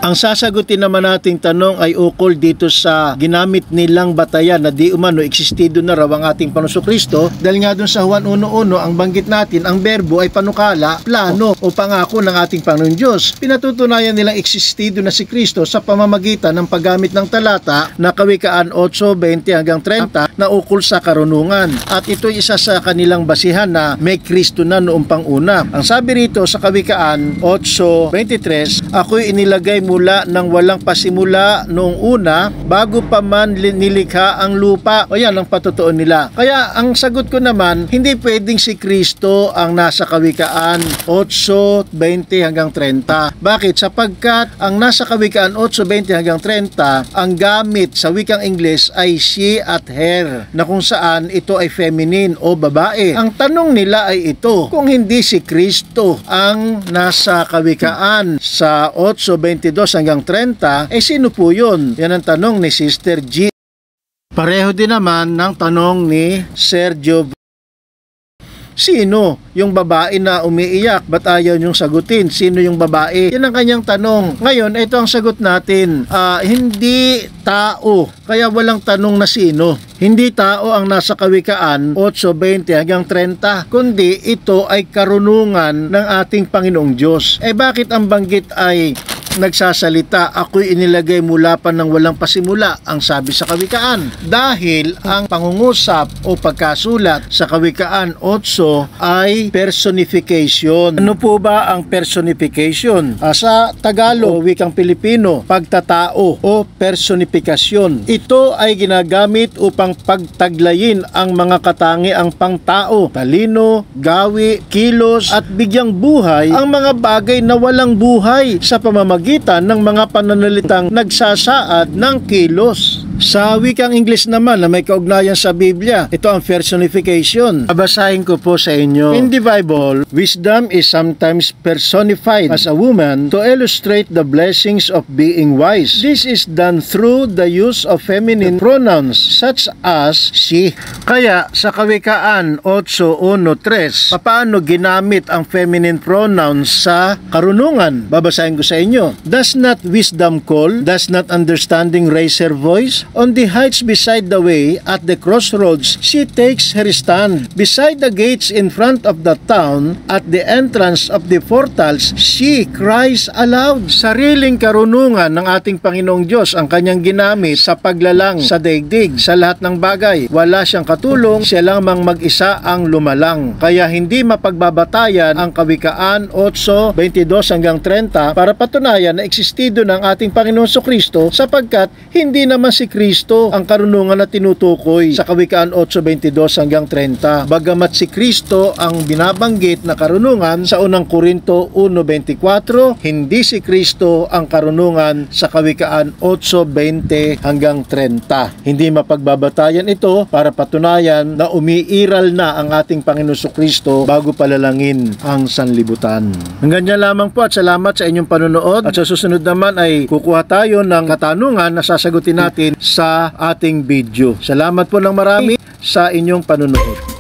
Ang sasagutin naman nating tanong ay ukol dito sa ginamit nilang batayan na di umano existido na raw ang ating Panginoong Kristo, dahil nga dun sa Juan 1:1 ang banggit natin, ang berbo ay panukala, plano o pangako ng ating Panginoon Diyos. Pinatutunayan nilang existido na si Kristo sa pamamagitan ng paggamit ng talata na Kawikaan 8:20 hanggang 30 na ukol sa karunungan. At ito isa sa kanilang basihan na may Kristo na noong panguna. Ang sabi rito sa Kawikaan 8:23, ako'y inilagay mula nang walang pasimula noong una, bago pa man nilikha ang lupa. O yan ang patutuon nila. Kaya ang sagot ko naman, hindi pwedeng si Kristo ang nasa Kawikaan 8:20 hanggang 30. Bakit? Sapagkat ang nasa Kawikaan 8:20 hanggang 30, ang gamit sa wikang Ingles ay she at her, na kung saan ito ay feminine o babae. Ang tanong nila ay ito, kung hindi si Kristo ang nasa Kawikaan sa 8:22 hanggang 30, sino po yun? Yan ang tanong ni Sister G. Pareho din naman ng tanong ni Sergio. Sino yung babae na umiiyak? Ba't ayaw niyong sagutin? Sino yung babae? Yan ang kanyang tanong. Ngayon, ito ang sagot natin. Hindi tao. Kaya walang tanong na sino. Hindi tao ang nasa Kawikaan 8:20 hanggang 30, kundi ito ay karunungan ng ating Panginoong Diyos. Bakit ang banggit ay nagsasalita, ako'y inilagay mula pa ng walang pasimula, ang sabi sa Kawikaan? Dahil ang pangungusap o pagkasulat sa Kawikaan 8 ay personification. Ano po ba ang personification? Sa Tagalog, wikang Pilipino, pagtatao o personifikasyon. Ito ay ginagamit upang pagtaglayin ang mga katangiang pangtao, talino, gawi, kilos at bigyang buhay ang mga bagay na walang buhay sa pamamagitan ng mga pananalitang nagsasaad ng kilos. Sa wikang English naman na may kaugnayan sa Biblia, ito ang personification. Babasahin ko po sa inyo. In the Bible, wisdom is sometimes personified as a woman to illustrate the blessings of being wise. This is done through the use of feminine pronouns such as she. Kaya sa Kawikaan 8:1-3, paano ginamit ang feminine pronouns sa karunungan? Babasahin ko sa inyo. Does not wisdom call? Does not understanding raise her voice? On the heights beside the way, at the crossroads, she takes her stand. Beside the gates in front of the town, at the entrance of the portals, she cries aloud. Sariling karunungan ng ating Panginoong Diyos ang kanyang ginamit sa paglalang sa daigdig, sa lahat ng bagay. Wala siyang katulong, siya lamang mag-isa ang lumalang. Kaya hindi mapagbabatayan ang Kawikaan 8:22 hanggang 30 para patunayan na existido ng ating Panginoon Kristo, sapagkat hindi naman si Kristo ang karunungan na tinutukoy sa Kawikaan 8:22 hanggang 30. Bagamat si Kristo ang binabanggit na karunungan sa unang Korinto 1:24, hindi si Kristo ang karunungan sa Kawikaan 8:20 hanggang 30. Hindi mapagbabatayan ito para patunayan na umiiral na ang ating Panginoon Kristo bago palalangin ang sanlibutan. Hanggang dyan lamang po at salamat sa inyong panonood, at sa susunod naman ay kukuha tayo ng katanungan na sasagutin natin sa ating video. Salamat po ng marami sa inyong panonood.